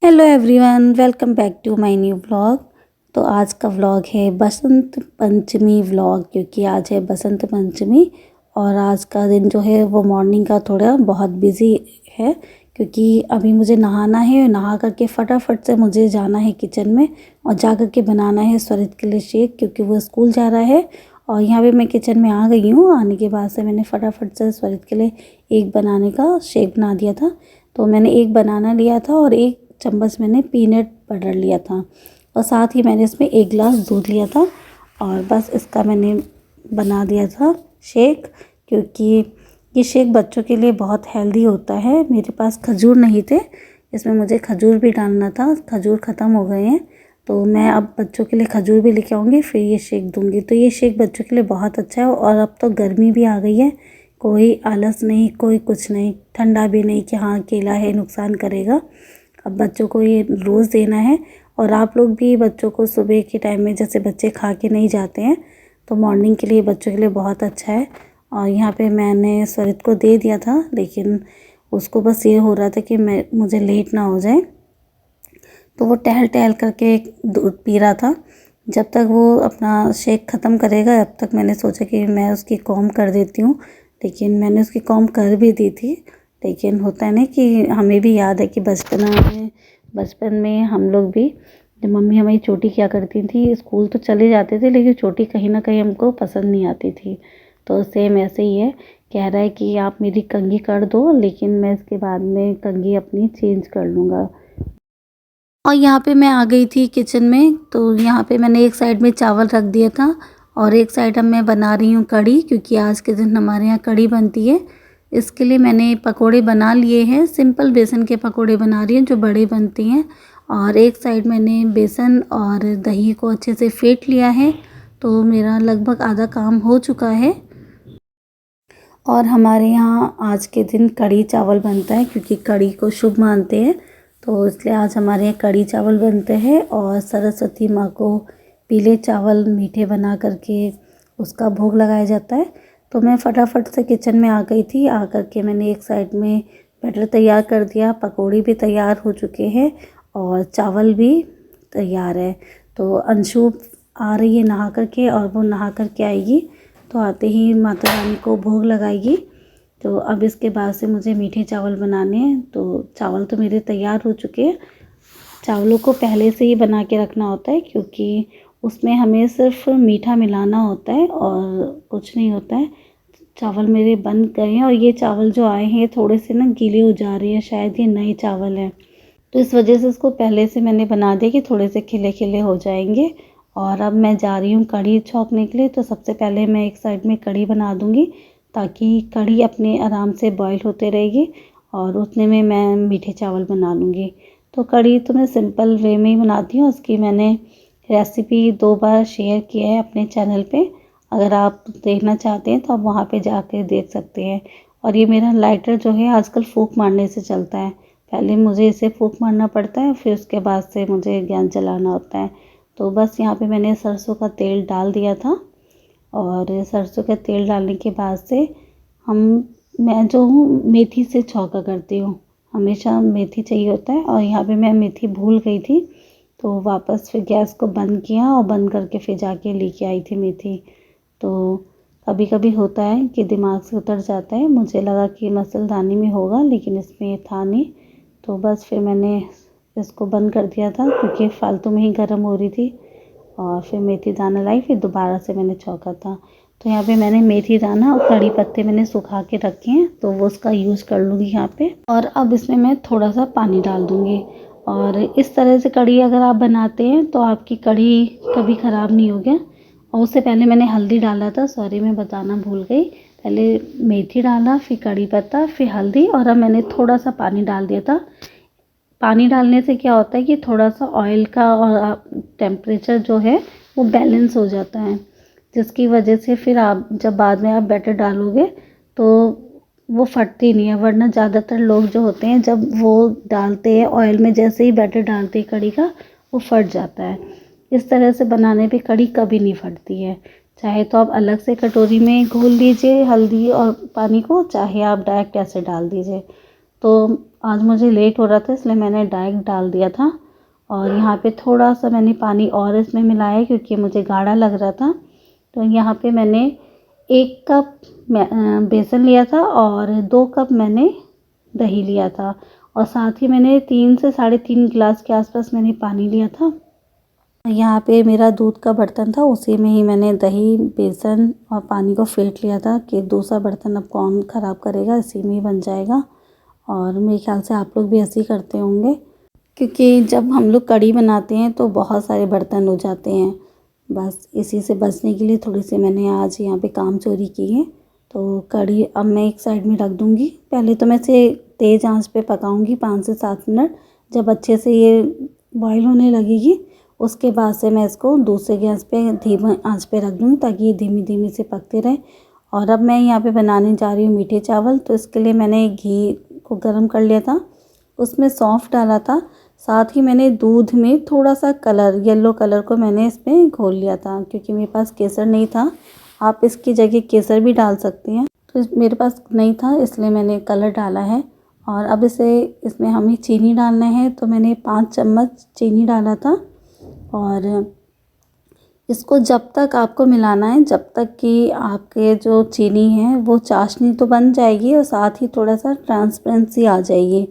Hello everyone, welcome back to my new vlog. तो आज का व्लॉग है बसंत पंचमी व्लॉग, क्योंकि आज है बसंत पंचमी और आज का दिन जो है वो मॉर्निंग का थोड़ा बहुत बिजी है, क्योंकि अभी मुझे नहाना है और नहा करके फटाफट से मुझे जाना है किचन में और जा कर के बनाना है स्वरित के लिए शेक, क्योंकि वो स्कूल जा रहा है। और यहाँ पे मैं किचन में आ गई हूँ। आने के बाद से मैंने फटाफट से स्वरित के लिए एक बनाने का शेक बना दिया था। तो मैंने एक बनाना लिया था और एक चम्मच मैंने पीनट बटर लिया था और साथ ही मैंने इसमें 1 गिलास दूध लिया था और बस इसका मैंने बना दिया था शेक, क्योंकि ये शेक बच्चों के लिए बहुत हेल्दी होता है। मेरे पास खजूर नहीं थे, इसमें मुझे खजूर भी डालना था, खजूर ख़त्म हो गए हैं, तो मैं अब बच्चों के लिए खजूर भी लेके आऊँगी, फिर ये शेक दूँगी। तो ये शेक बच्चों के लिए बहुत अच्छा है और अब तो गर्मी भी आ गई है, कोई आलस नहीं, कोई कुछ नहीं, ठंडा भी नहीं कि हाँ केला है नुकसान करेगा। अब बच्चों को ये रोज़ देना है और आप लोग भी बच्चों को सुबह के टाइम में, जैसे बच्चे खा के नहीं जाते हैं, तो मॉर्निंग के लिए बच्चों के लिए बहुत अच्छा है। और यहाँ पे मैंने स्वरित को दे दिया था, लेकिन उसको बस ये हो रहा था कि मुझे लेट ना हो जाए, तो वो टहल टहल करके दूध पी रहा था। जब तक वो अपना शेक ख़त्म करेगा तब तक मैंने सोचा कि मैं उसकी कॉम कर देती हूँ, लेकिन मैंने उसकी कॉम कर भी दी थी। लेकिन होता है ना कि हमें भी याद है कि बचपन में हम लोग भी, जब मम्मी हमारी छोटी क्या करती थी, स्कूल तो चले जाते थे लेकिन छोटी कहीं ना कहीं हमको पसंद नहीं आती थी। तो सेम ऐसे ही है, कह रहा है कि आप मेरी कंघी कर दो, लेकिन मैं इसके बाद में कंघी अपनी चेंज कर लूँगा। और यहाँ पे मैं आ गई थी किचन में, तो यहाँ पे मैंने एक साइड में चावल रख दिया था और एक साइड अब मैं बना रही हूँ कढ़ी, क्योंकि आज के दिन हमारे यहाँ कढ़ी बनती है। इसके लिए मैंने पकोड़े बना लिए हैं, सिंपल बेसन के पकोड़े बना रही हूँ जो बड़े बनती हैं। और एक साइड मैंने बेसन और दही को अच्छे से फेंट लिया है, तो मेरा लगभग आधा काम हो चुका है। और हमारे यहाँ आज के दिन कढ़ी चावल बनता है, क्योंकि कढ़ी को शुभ मानते हैं, तो इसलिए आज हमारे यहाँ कढ़ी चावल बनते हैं। और सरस्वती माँ को पीले चावल मीठे बना करके उसका भोग लगाया जाता है। तो मैं फटाफट से किचन में आ गई थी, आ कर के मैंने एक साइड में बैटर तैयार कर दिया, पकौड़ी भी तैयार हो चुके हैं और चावल भी तैयार है। तो अंशु आ रही है नहा करके, और वो नहा करके आएगी तो आते ही माता रानी को भोग लगाएगी। तो अब इसके बाद से मुझे मीठे चावल बनाने हैं। तो चावल तो मेरे तैयार हो चुके हैं। चावलों को पहले से ही बना के रखना होता है, क्योंकि उसमें हमें सिर्फ मीठा मिलाना होता है और कुछ नहीं होता है। चावल मेरे बन गए हैं और ये चावल जो आए हैं ये थोड़े से ना गीले हो जा रहे हैं, शायद ये नए चावल हैं, तो इस वजह से इसको पहले से मैंने बना दिया कि थोड़े से खिले खिले हो जाएंगे। और अब मैं जा रही हूँ कढ़ी छौंकने के लिए। तो सबसे पहले मैं एक साइड में कढ़ी बना दूँगी, ताकि कढ़ी अपने आराम से बॉईल होते रहेगी और उतने में मैं मीठे चावल बना लूँगी। तो कढ़ी तो मैं सिंपल वे में ही बनाती हूँ, उसकी मैंने रेसिपी 2 बार शेयर किया है अपने चैनल पे। अगर आप देखना चाहते हैं तो आप वहाँ पे जाके देख सकते हैं। और ये मेरा लाइटर जो है आजकल फूँक मारने से चलता है, पहले मुझे इसे फूँक मारना पड़ता है, फिर उसके बाद से मुझे गैस जलाना होता है। तो बस यहाँ पे मैंने सरसों का तेल डाल दिया था और सरसों का तेल डालने के बाद से हम मैं जो हूँ मेथी से छौंका करती हूँ, हमेशा मेथी चाहिए होता है। और यहाँ पे मैं मेथी भूल गई थी, तो वापस फिर गैस को बंद किया और बंद करके फिर जाके लेके आई थी मेथी। तो कभी कभी होता है कि दिमाग से उतर जाता है, मुझे लगा कि मसलदानी में होगा लेकिन इसमें ये था नहीं। तो बस फिर मैंने इसको बंद कर दिया था, क्योंकि फालतू में ही गर्म हो रही थी। और फिर मेथी दाना लाई, फिर दोबारा से मैंने छौंका था। तो यहाँ पे मैंने मेथी दाना और कड़ी पत्ते मैंने सुखा के रखे हैं, तो वो उसका यूज़ कर लूँगी यहाँ पे। और अब इसमें मैं थोड़ा सा पानी डाल दूँगी। और इस तरह से कढ़ी अगर आप बनाते हैं तो आपकी कढ़ी कभी ख़राब नहीं होगी। और उससे पहले मैंने हल्दी डाला था, सॉरी मैं बताना भूल गई। पहले मेथी डाला, फिर कड़ी पत्ता, फिर हल्दी, और अब मैंने थोड़ा सा पानी डाल दिया था। पानी डालने से क्या होता है कि थोड़ा सा ऑयल का और टेम्परेचर जो है वो बैलेंस हो जाता है, जिसकी वजह से फिर आप जब बाद में आप बैटर डालोगे तो वो फटती नहीं है। वरना ज़्यादातर लोग जो होते हैं जब वो डालते हैं ऑयल में, जैसे ही बैटर डालते हैं कढ़ी का, वो फट जाता है। इस तरह से बनाने पे कढ़ी कभी नहीं फटती है। चाहे तो आप अलग से कटोरी में घोल लीजिए हल्दी और पानी को, चाहे आप डायरेक्ट ऐसे डाल दीजिए। तो आज मुझे लेट हो रहा था इसलिए मैंने डायरेक्ट डाल दिया था। और यहाँ पे थोड़ा सा मैंने पानी और इसमें मिलाया क्योंकि मुझे गाढ़ा लग रहा था। तो यहाँ पे मैंने 1 कप बेसन लिया था और 2 कप मैंने दही लिया था और साथ ही मैंने 3 से 3.5 गिलास के आसपास मैंने पानी लिया था। यहाँ पे मेरा दूध का बर्तन था, उसी में ही मैंने दही, बेसन और पानी को फेंट लिया था कि दूसरा बर्तन अब कौन ख़राब करेगा, इसी में ही बन जाएगा। और मेरे ख्याल से आप लोग भी ऐसे ही करते होंगे क्योंकि जब हम लोग कढ़ी बनाते हैं तो बहुत सारे बर्तन हो जाते हैं। बस इसी से बचने के लिए थोड़ी सी मैंने आज यहाँ पे काम चोरी की है। तो कढ़ी अब मैं एक साइड में रख दूँगी। पहले तो मैं इसे तेज़ आंच पे पकाऊँगी 5 से 7 मिनट। जब अच्छे से ये बॉईल होने लगेगी उसके बाद से मैं इसको दूसरे गैस पे धीमी आंच पे रख दूँगी ताकि ये धीमी धीमी से पकते रहे। और अब मैं यहाँ पे बनाने जा रही हूँ मीठे चावल। तो इसके लिए मैंने घी को गर्म कर लिया था, उसमें सौंफ डाला था, साथ ही मैंने दूध में थोड़ा सा कलर, येलो कलर को मैंने इसमें घोल लिया था क्योंकि मेरे पास केसर नहीं था। आप इसकी जगह केसर भी डाल सकते हैं, तो मेरे पास नहीं था इसलिए मैंने कलर डाला है। और अब इसमें हमें चीनी डालना है, तो मैंने 5 चम्मच चीनी डाला था। और इसको जब तक आपको मिलाना है जब तक कि आपके जो चीनी है वो चाशनी तो बन जाएगी और साथ ही थोड़ा सा ट्रांसपेरेंसी आ जाएगी।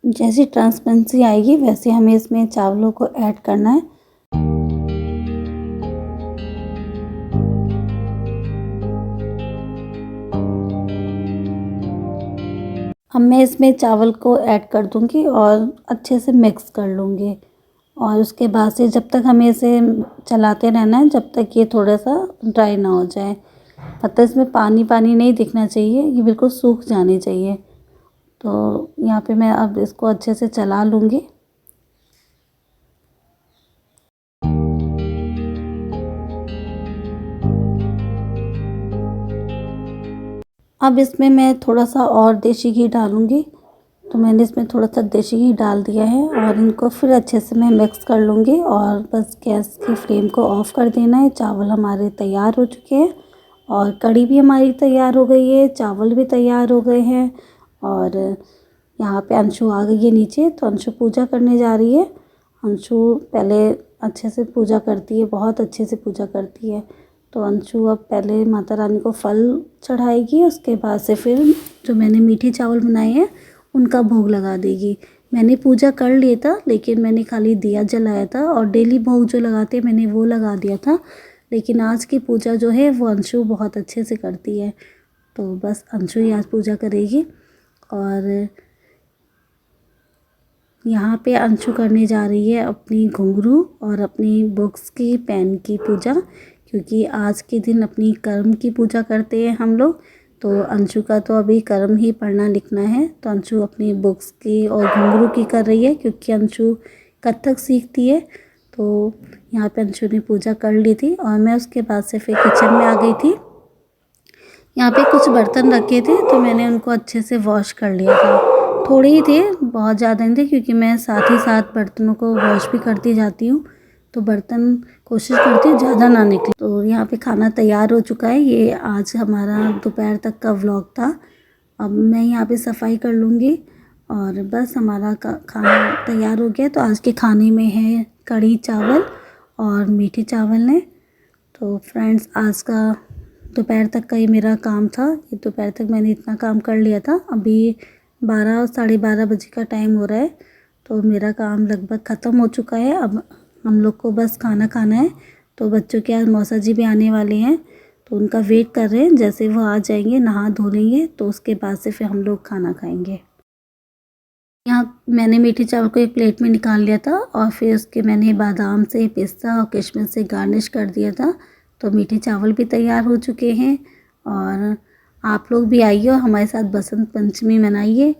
जैसी ट्रांसपेरेंसी आएगी वैसे हमें इसमें चावलों को ऐड करना है। अब मैं इसमें चावल को ऐड कर दूंगी और अच्छे से मिक्स कर लूँगी। और उसके बाद से जब तक हमें इसे चलाते रहना है जब तक ये थोड़ा सा ड्राई ना हो जाए। मतलब इसमें पानी पानी नहीं दिखना चाहिए, ये बिल्कुल सूख जानी चाहिए। तो यहाँ पे मैं अब इसको अच्छे से चला लूँगी। अब इसमें मैं थोड़ा सा और देसी घी डालूँगी। तो मैंने इसमें थोड़ा सा देसी घी डाल दिया है और इनको फिर अच्छे से मैं मिक्स कर लूँगी और बस गैस की फ्लेम को ऑफ़ कर देना है। चावल हमारे तैयार हो चुके हैं और कढ़ी भी हमारी तैयार हो गई है, चावल भी तैयार हो गए हैं। और यहाँ पे अंशु आ गई है नीचे, तो अंशु पूजा करने जा रही है। अंशु पहले अच्छे से पूजा करती है, बहुत अच्छे से पूजा करती है। तो अंशु अब पहले माता रानी को फल चढ़ाएगी, उसके बाद से फिर जो मैंने मीठे चावल बनाए हैं उनका भोग लगा देगी। मैंने पूजा कर लिया था लेकिन मैंने खाली दिया जलाया था और डेली भोग जो लगाते हैं मैंने वो लगा दिया था। लेकिन आज की पूजा जो है वो अंशु बहुत अच्छे से करती है, तो बस अंशु ही आज पूजा करेगी। और यहाँ पे अंशु करने जा रही है अपनी घुंघरू और अपनी बुक्स की, पेन की पूजा, क्योंकि आज के दिन अपनी कर्म की पूजा करते हैं हम लोग। तो अंशु का तो अभी कर्म ही पढ़ना लिखना है, तो अंशु अपनी बुक्स की और घुंघरू की कर रही है क्योंकि अंशु कथक सीखती है। तो यहाँ पे अंशु ने पूजा कर ली थी और मैं उसके बाद से फिर किचन में आ गई थी। यहाँ पे कुछ बर्तन रखे थे तो मैंने उनको अच्छे से वॉश कर लिया था। थोड़े ही थे, बहुत ज़्यादा नहीं थे क्योंकि मैं साथ ही साथ बर्तनों को वॉश भी करती जाती हूँ, तो बर्तन कोशिश करती हूँ ज़्यादा ना निकले। तो यहाँ पे खाना तैयार हो चुका है। ये आज हमारा दोपहर तक का व्लॉग था। अब मैं यहाँ पे सफाई कर लूँगी और बस हमारा खाना तैयार हो गया। तो आज के खाने में है कढ़ी चावल और मीठे चावल ने। तो फ्रेंड्स आज का दोपहर तक का ये मेरा काम था। ये दोपहर तक मैंने इतना काम कर लिया था। अभी 12 साढ़े 12 बजे का टाइम हो रहा है, तो मेरा काम लगभग ख़त्म हो चुका है। अब हम लोग को बस खाना खाना है। तो बच्चों के आज मौसा जी भी आने वाले हैं, तो उनका वेट कर रहे हैं। जैसे वो आ जाएंगे नहा धो लेंगे तो उसके बाद से फिर हम लोग खाना खाएंगे। यहाँ मैंने मीठे चावल को एक प्लेट में निकाल लिया था और फिर उसके मैंने बादाम से, पिस्ता और किशमिश से गार्निश कर दिया था। तो मीठे चावल भी तैयार हो चुके हैं और आप लोग भी आइए और हमारे साथ बसंत पंचमी मनाइए।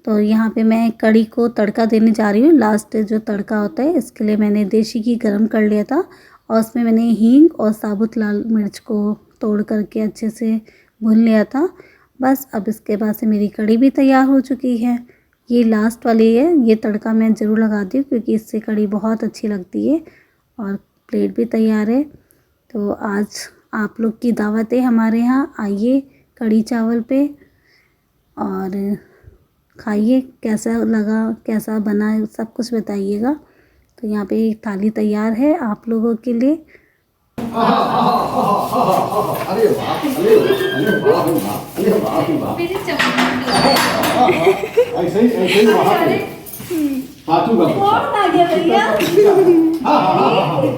तो यहाँ पे मैं कढ़ी को तड़का देने जा रही हूँ। लास्ट जो तड़का होता है इसके लिए मैंने देसी घी गरम कर लिया था और उसमें मैंने हींग और साबुत लाल मिर्च को तोड़ करके अच्छे से भून लिया था। बस अब इसके बाद से मेरी कढ़ी भी तैयार हो चुकी है। ये लास्ट वाली है, ये तड़का मैं ज़रूर लगाती हूँ क्योंकि इससे कढ़ी बहुत अच्छी लगती है। और प्लेट भी तैयार है। तो आज आप लोग की दावत है हमारे यहाँ, आइए कढ़ी चावल पे और खाइए, कैसा लगा, कैसा बना, सब कुछ बताइएगा। तो यहाँ पे एक थाली तैयार है आप लोगों के लिए। अरे वाह, अरे वाह, अरे वाह, अरे वाह, ऐसे ही वहाँ पे पाचू का कौन आ गया भैया?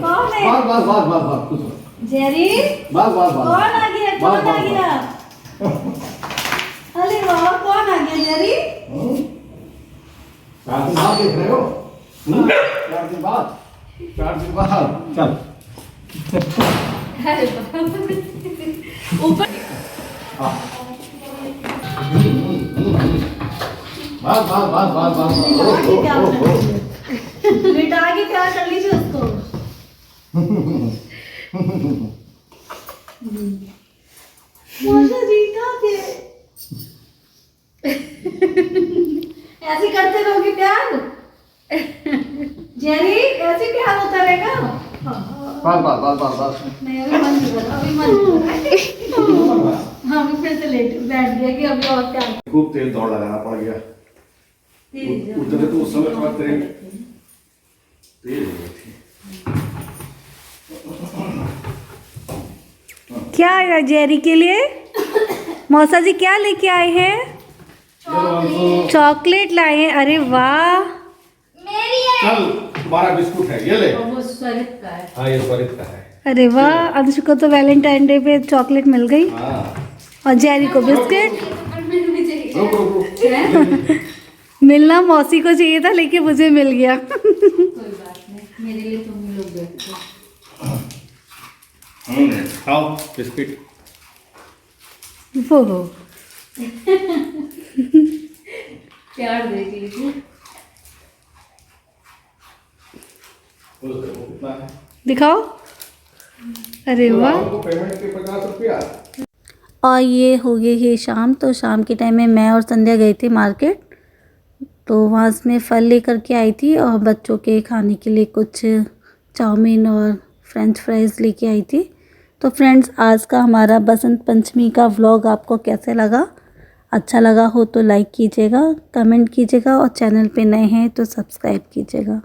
कौन है? बस कुछ जेरी, बस कौन आ गया? कौन आ गया? अरे वाह, कौन आ गया जेरी? 4 दिन बाद देख रहे हो? 4 दिन बाद चल ऊपर बस मिटा के क्या कर लीजिए उसको। मौसा जी कहाँ थे? ऐसे करते रहोगे प्यार? जेरी, ऐसे प्यार होता रहेगा? बस नहीं, अभी मन नहीं कर रहा, अभी मन नहीं कर रहा। हाँ, अभी फिर से लेट बैठ गया कि अभी और प्यार। खूब तेल दौड़ लगाना पड़ गया उतने तो उस समय थोड़ा तेल हो गई थी। क्या आया जेरी के लिए? मौसा जी क्या लेके आए हैं? चॉकलेट लाए हैं। अरे वाह, चल तुम्हारा बिस्कुट है, ये ले। वो स्वरित का है। हाँ, ये स्वरित का है। अरे वाह, अंशु को तो वैलेंटाइन डे पे चॉकलेट मिल गई हाँ, और जेरी को बिस्किट। रुक मिलना मौसी को चाहिए था लेकिन मुझे मिल गया। कोई बात नहीं, मेरे लिए तुम ही लोग बैठो। खाओ बिस्किट। वो प्यार देख लीजिए। कितना है? दिखाओ। अरे वाह। पेमेंट के 50 रुपया। और ये हो गई है शाम। तो शाम के टाइम में मैं और संध्या गई थी मार्केट, तो वहाँ से मैं फल लेकर के आई थी और बच्चों के खाने के लिए कुछ चाउमीन और फ्रेंच फ्राइज़ लेके आई थी। तो फ्रेंड्स, आज का हमारा बसंत पंचमी का व्लॉग आपको कैसे लगा? अच्छा लगा हो तो लाइक कीजिएगा, कमेंट कीजिएगा और चैनल पे नए हैं तो सब्सक्राइब कीजिएगा।